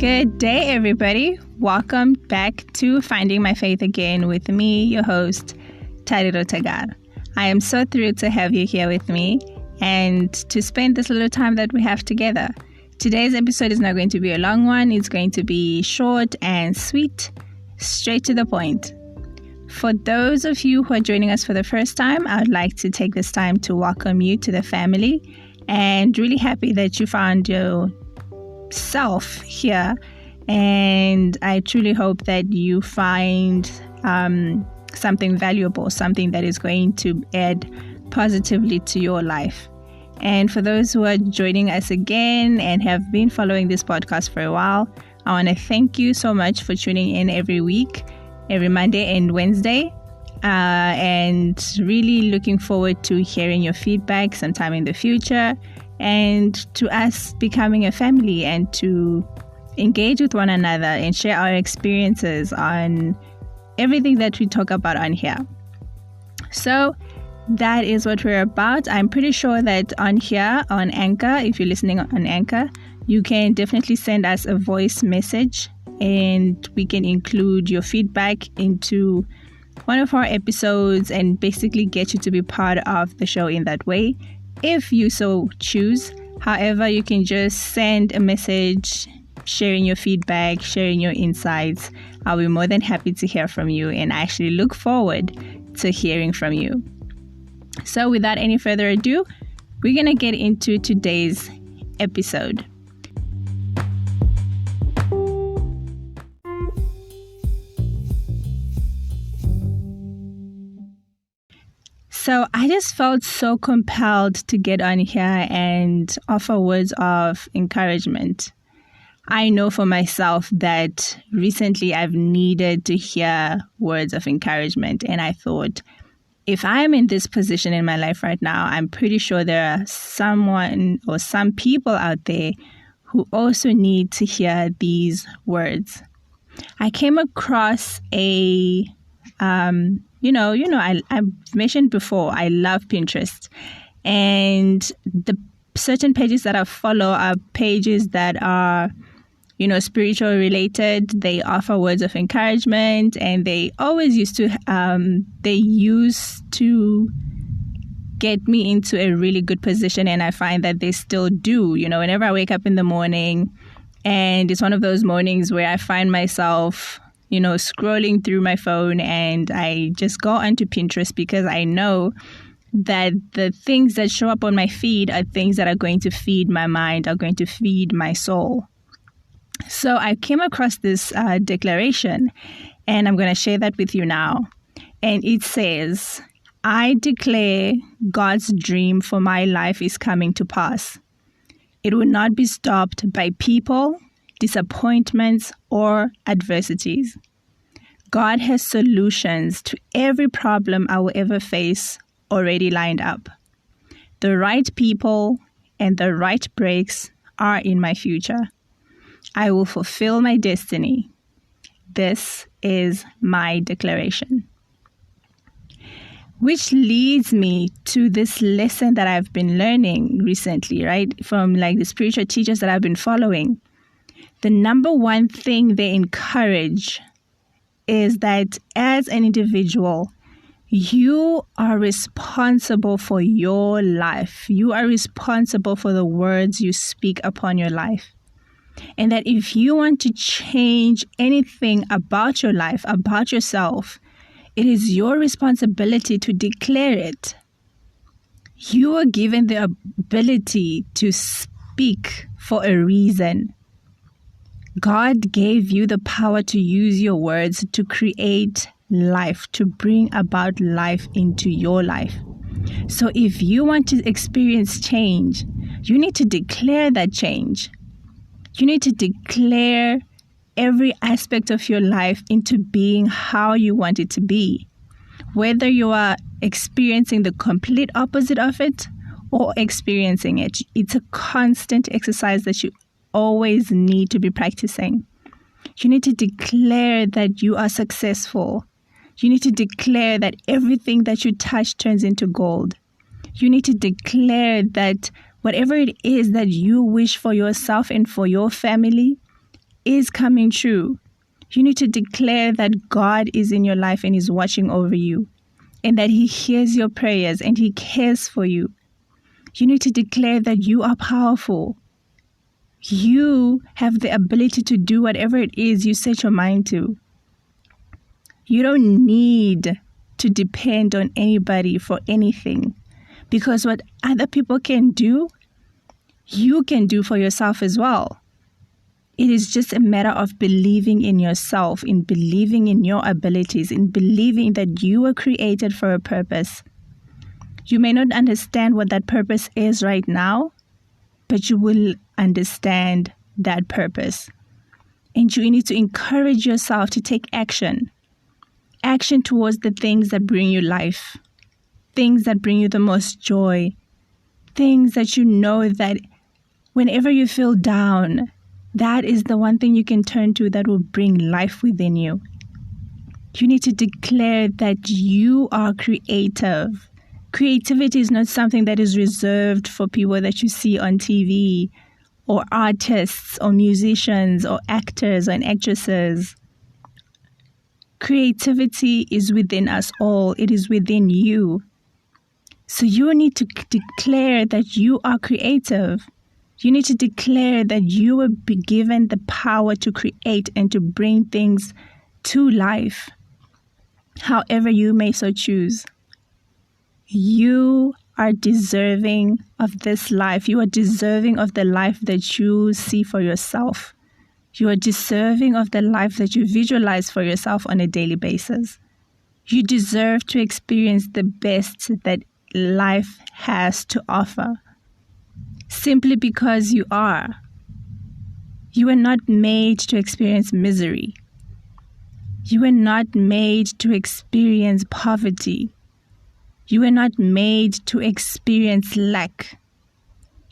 Good day, everybody. Welcome back to Finding My Faith Again with me, your host, Tariro Tagar. I am so thrilled to have you here with me and to spend this little time that we have together. Today's episode is not going to be a long one. It's going to be short and sweet, straight to the point. For those of you who are joining us for the first time, I would like to take this time to welcome you to the family and really happy that you found yourself here. And I truly hope that you find something valuable, something that is going to add positively to your life. And for those who are joining us again and have been following this podcast for a while, I want to thank you so much for tuning in every week, every Monday and Wednesday, and really looking forward to hearing your feedback sometime in the future and to us becoming a family and to engage with one another and share our experiences on everything that we talk about on here. So that is what we're about. I'm pretty sure that on here, on Anchor, if you're listening on Anchor, you can definitely send us a voice message and we can include your feedback into one of our episodes and basically get you to be part of the show in that way, if you so choose. However, you can just send a message sharing your feedback, sharing your insights. I'll be more than happy to hear from you and I actually look forward to hearing from you. So without any further ado, we're going to get into today's episode. So I just felt so compelled to get on here and offer words of encouragement. I know for myself that recently I've needed to hear words of encouragement, and I thought, if I'm in this position in my life right now, I'm pretty sure there are someone or some people out there who also need to hear these words. I came across I've mentioned before, I love Pinterest, and the certain pages that I follow are pages that are spiritual related. They offer words of encouragement, and they always used to get me into a really good position, and I find that they still do. Whenever I wake up in the morning, and it's one of those mornings where I find myself scrolling through my phone, and I just go onto Pinterest because I know that the things that show up on my feed are things that are going to feed my mind, are going to feed my soul. So I came across this declaration, and I'm going to share that with you now. And it says, I declare God's dream for my life is coming to pass. It will not be stopped by people, disappointments, or adversities. God has solutions to every problem I will ever face already lined up. The right people and the right breaks are in my future. I will fulfill my destiny. This is my declaration. Which leads me to this lesson that I've been learning recently, right? From the spiritual teachers that I've been following. The number one thing they encourage is that as an individual, you are responsible for your life. You are responsible for the words you speak upon your life. And that if you want to change anything about your life, about yourself, it is your responsibility to declare it. You are given the ability to speak for a reason. God gave you the power to use your words to create life, to bring about life into your life. So if you want to experience change, you need to declare that change. You need to declare every aspect of your life into being how you want it to be. Whether you are experiencing the complete opposite of it or experiencing it, it's a constant exercise that you always need to be practicing. You need to declare that you are successful. You need to declare that everything that you touch turns into gold. You need to declare that whatever it is that you wish for yourself and for your family, is coming true. You need to declare that God is in your life and is watching over you, and that He hears your prayers and He cares for you. You need to declare that you are powerful. You have the ability to do whatever it is you set your mind to. You don't need to depend on anybody for anything, because what other people can do, you can do for yourself as well. It is just a matter of believing in yourself, in believing in your abilities, in believing that you were created for a purpose. You may not understand what that purpose is right now, but you will understand that purpose. And you need to encourage yourself to take action. Action towards the things that bring you life. Things that bring you the most joy. Things that you know that whenever you feel down, that is the one thing you can turn to that will bring life within you. You need to declare that you are creative. Creativity is not something that is reserved for people that you see on TV, or artists, or musicians, or actors, and actresses. Creativity is within us all. It is within you. So you need to declare that you are creative. You need to declare that you will be given the power to create and to bring things to life, however you may so choose. You are deserving of this life. You are deserving of the life that you see for yourself. You are deserving of the life that you visualize for yourself on a daily basis. You deserve to experience the best that life has to offer, simply because you are. You were not made to experience misery. You were not made to experience poverty. You were not made to experience lack.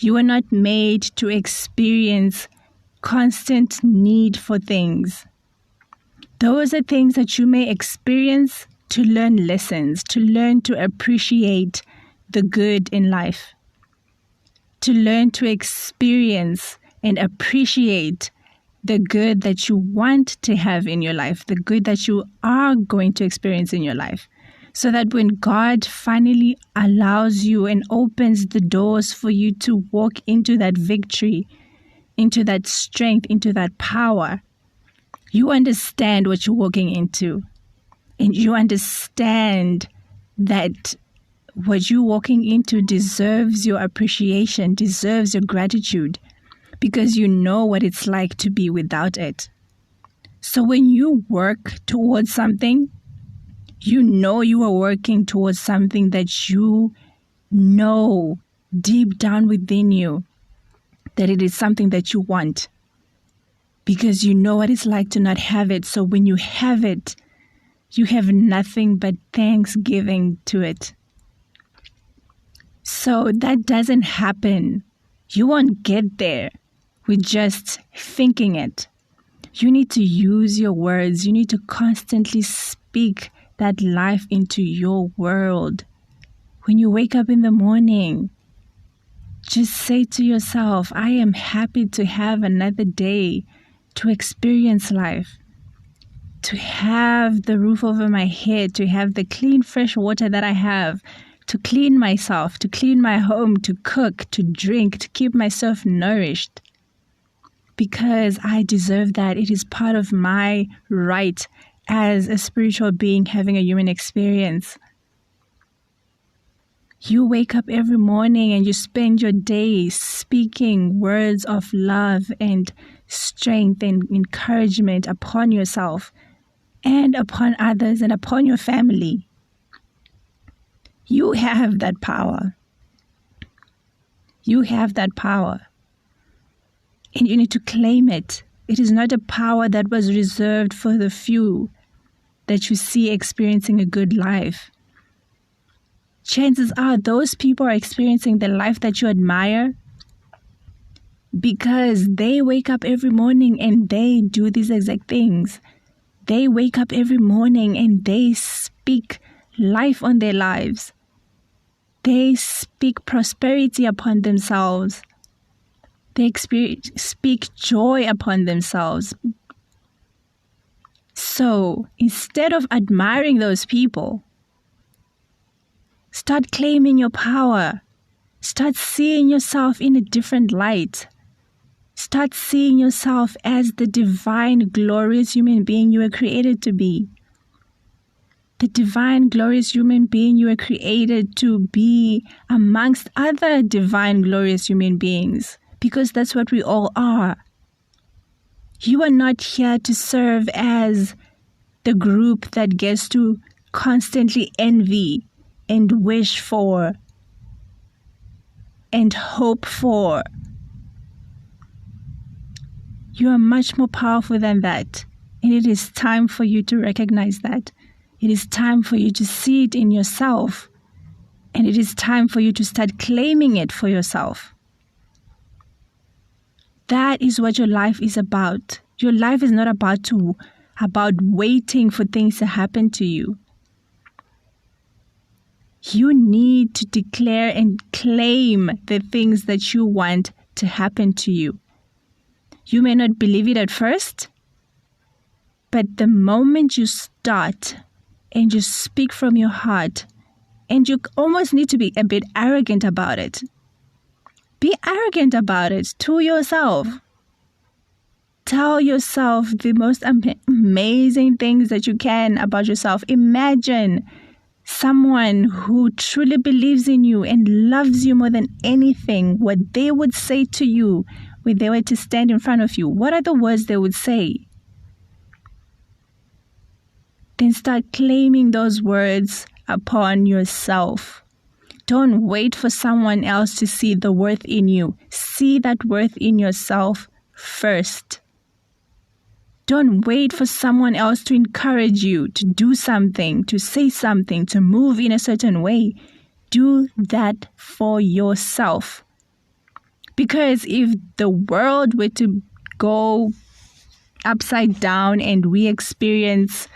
You were not made to experience constant need for things. Those are things that you may experience to learn lessons, to learn to appreciate the good in life, to learn to experience and appreciate the good that you want to have in your life, the good that you are going to experience in your life, so that when God finally allows you and opens the doors for you to walk into that victory, into that strength, into that power, you understand what you're walking into. And you understand that what you're walking into deserves your appreciation, deserves your gratitude, because you know what it's like to be without it. So when you work towards something, you know you are working towards something that you know deep down within you that it is something that you want, because you know what it's like to not have it. So when you have it, you have nothing but thanksgiving to it. So that doesn't happen. You won't get there with just thinking it. You need to use your words. You need to constantly speak that life into your world. When you wake up in the morning, just say to yourself, I am happy to have another day to experience life, to have the roof over my head, to have the clean, fresh water that I have, to clean myself, to clean my home, to cook, to drink, to keep myself nourished. Because I deserve that. It is part of my right as a spiritual being having a human experience. You wake up every morning and you spend your day speaking words of love and strength and encouragement upon yourself and upon others and upon your family. You have that power. You have that power. And you need to claim it. It is not a power that was reserved for the few that you see experiencing a good life. Chances are those people are experiencing the life that you admire because they wake up every morning and they do these exact things. They wake up every morning and they speak life on their lives. They speak prosperity upon themselves. They speak joy upon themselves. So instead of admiring those people, start claiming your power. Start seeing yourself in a different light. Start seeing yourself as the divine, glorious human being you were created to be. The divine, glorious human being you were created to be amongst other divine, glorious human beings, because that's what we all are. You are not here to serve as the group that gets to constantly envy and wish for and hope for. You are much more powerful than that. And it is time for you to recognize that. It is time for you to see it in yourself. And it is time for you to start claiming it for yourself. That is what your life is about. Your life is not about waiting for things to happen to you. You need to declare and claim the things that you want to happen to you. You may not believe it at first, but the moment you start and you speak from your heart, and you almost need to be a bit arrogant about it. Be arrogant about it to yourself. Tell yourself the most amazing things that you can about yourself. Imagine someone who truly believes in you and loves you more than anything, what they would say to you if they were to stand in front of you. What are the words they would say? Then start claiming those words upon yourself. Don't wait for someone else to see the worth in you. See that worth in yourself first. Don't wait for someone else to encourage you to do something, to say something, to move in a certain way. Do that for yourself. Because if the world were to go upside down and we experience,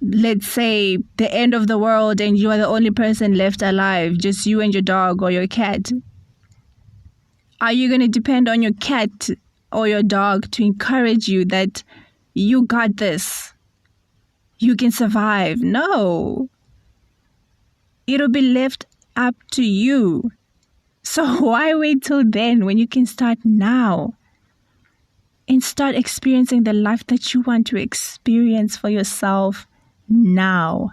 let's say, the end of the world and you are the only person left alive, just you and your dog or your cat, are you going to depend on your cat or your dog to encourage you that you got this, you can survive? No. It'll be left up to you. So why wait till then when you can start now and start experiencing the life that you want to experience for yourself now?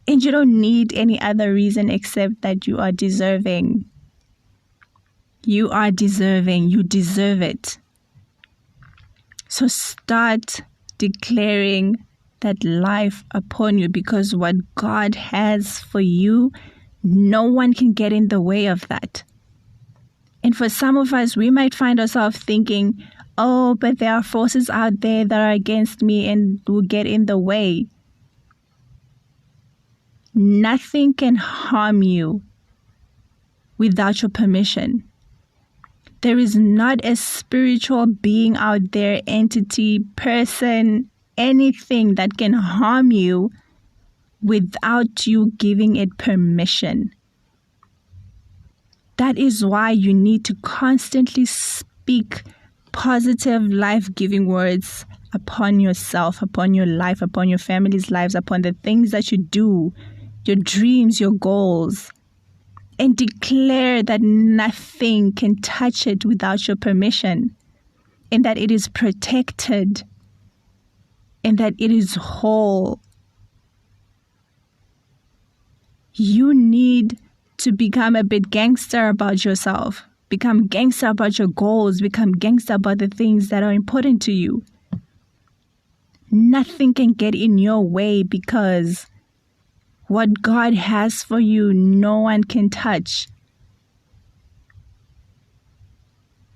And you don't need any other reason except that you are deserving. You are deserving. You deserve it. So start declaring that life upon you, because what God has for you, no one can get in the way of that. And for some of us, we might find ourselves thinking, oh, but there are forces out there that are against me and will get in the way. Nothing can harm you without your permission. There is not a spiritual being out there, entity, person, anything that can harm you without you giving it permission. That is why you need to constantly speak positive, life-giving words upon yourself, upon your life, upon your family's lives, upon the things that you do, your dreams, your goals, and declare that nothing can touch it without your permission, and that it is protected, and that it is whole. You need to become a bit gangster about yourself. Become gangster about your goals. Become gangster about the things that are important to you. Nothing can get in your way, because what God has for you, no one can touch.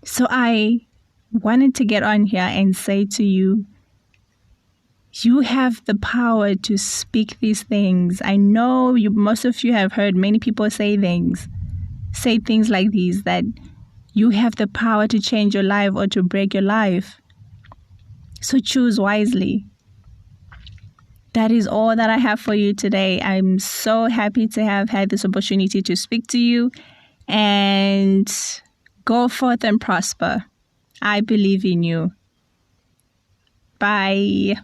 So I wanted to get on here and say to you, you have the power to speak these things. I know most of you have heard many people say things like these, that you have the power to change your life or to break your life. So choose wisely. That is all that I have for you today. I'm so happy to have had this opportunity to speak to you. And Go forth and prosper. I believe in you. Bye.